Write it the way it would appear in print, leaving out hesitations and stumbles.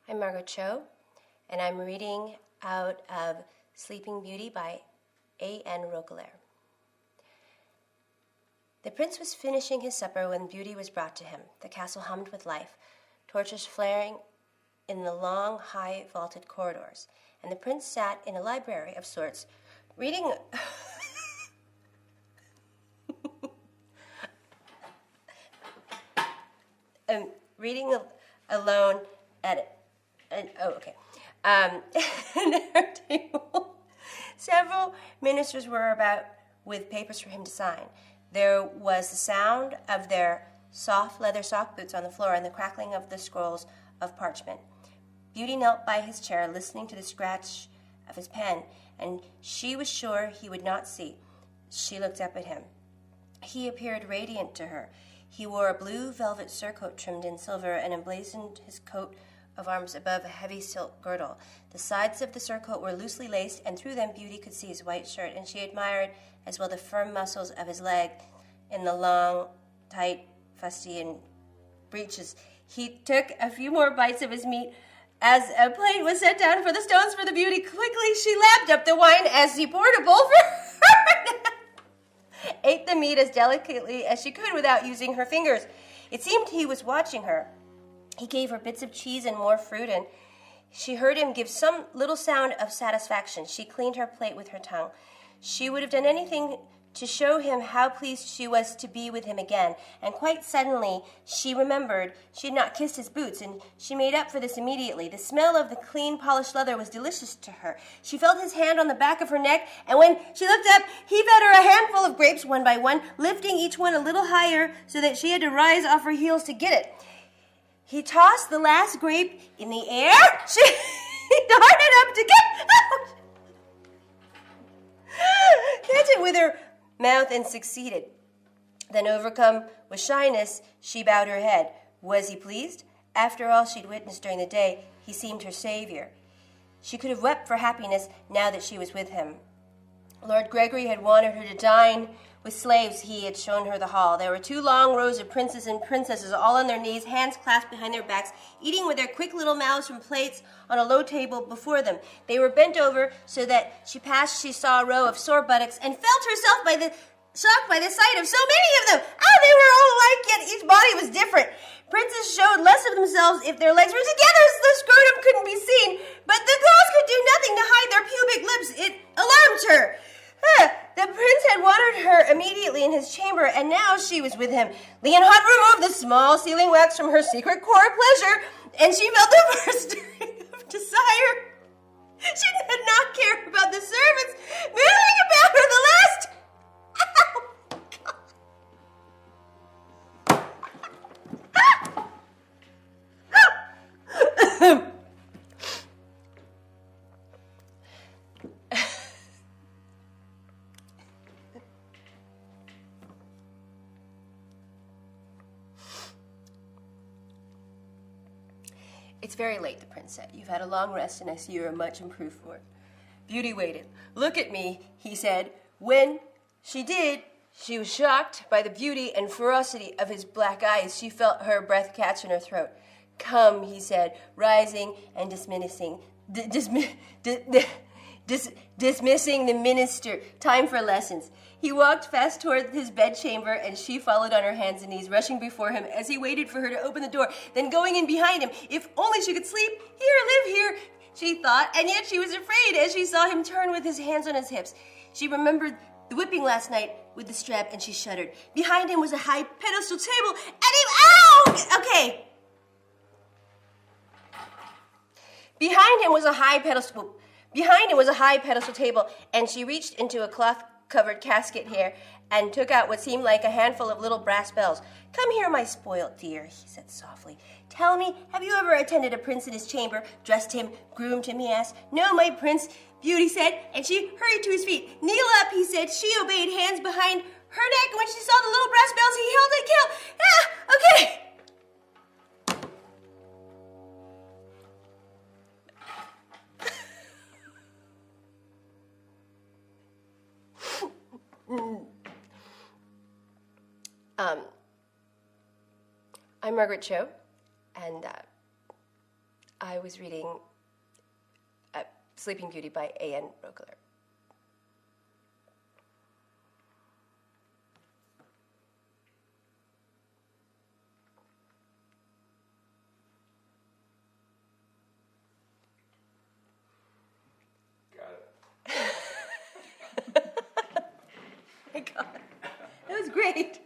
I'm Margaret Cho, and I'm reading out of Sleeping Beauty by A.N. Roquelaure. The prince was finishing his supper when Beauty was brought to him. The castle hummed with life, torches flaring in the long, high, vaulted corridors, and the prince sat in a library of sorts, reading... reading alone at her table. Several ministers were about with papers for him to sign. There was the sound of their soft leather sock boots on the floor and the crackling of the scrolls of parchment. Beauty knelt by his chair, listening to the scratch of his pen, and she was sure he would not see. She looked up at him. He appeared radiant to her. He wore a blue velvet surcoat trimmed in silver and emblazoned his coat of arms above a heavy silk girdle. The sides of the surcoat were loosely laced, and through them Beauty could see his white shirt, and she admired as well the firm muscles of his leg in the long, tight, fustian breeches. He took a few more bites of his meat as a plate was set down for the stones for the Beauty. Quickly she lapped up the wine as he poured a bowl for her. Ate the meat as delicately as she could without using her fingers. It seemed he was watching her. He gave her bits of cheese and more fruit, and she heard him give some little sound of satisfaction. She cleaned her plate with her tongue. She would have done anything to show him how pleased she was to be with him again, and quite suddenly she remembered she had not kissed his boots, and she made up for this immediately. The smell of the clean, polished leather was delicious to her. She felt his hand on the back of her neck, and when she looked up, he fed her a handful of grapes one by one, lifting each one a little higher so that she had to rise off her heels to get it. He tossed the last grape in the air. She darted up to catch it with her mouth and succeeded. Then, overcome with shyness, she bowed her head. Was he pleased? After all she'd witnessed during the day, he seemed her savior. She could have wept for happiness now that she was with him. Lord Gregory had wanted her to dine with slaves. He had shown her the hall. There were 2 long rows of princes and princesses, all on their knees, hands clasped behind their backs, eating with their quick little mouths from plates on a low table before them. They were bent over so that she saw a row of sore buttocks and felt herself shocked by the sight of so many of them. They were all alike, yet each body was different. Princes showed less of themselves if their legs were together, so the scrotum couldn't be seen, but the girls could do nothing to hide their pubic lips. It alarmed her. The prince had wanted her immediately in his chamber, and now she was with him. Leonhard removed the small sealing wax from her secret core of pleasure, and she felt the first stirring of desire. She did not care about the servants moving about her. The last... It's very late, the prince said. You've had a long rest, and I see you're much improved for it. Beauty waited. Look at me, he said. When she did, she was shocked by the beauty and ferocity of his black eyes. She felt her breath catch in her throat. Come, he said, rising and dismissing the minister. Time for lessons. He walked fast toward his bedchamber, and she followed on her hands and knees, rushing before him as he waited for her to open the door, then going in behind him. If only she could sleep here, live here, she thought, and yet she was afraid as she saw him turn with his hands on his hips. She remembered the whipping last night with the strap, and she shuddered. Behind him was a high pedestal table, and he... Ow! Okay. Behind him was a high pedestal table, and she reached into a cloth-covered casket here and took out what seemed like a handful of little brass bells. Come here, my spoilt dear, he said softly. Tell me, have you ever attended a prince in his chamber, dressed him, groomed him, he asked. No, my prince, Beauty said, and she hurried to his feet. Kneel up, he said. She obeyed, hands behind her neck, and when she saw the little brass bells, he held it. Okay. I'm Margaret Cho, and I was reading Sleeping Beauty by A.N. Roquelaure. Got it. My God. That was great.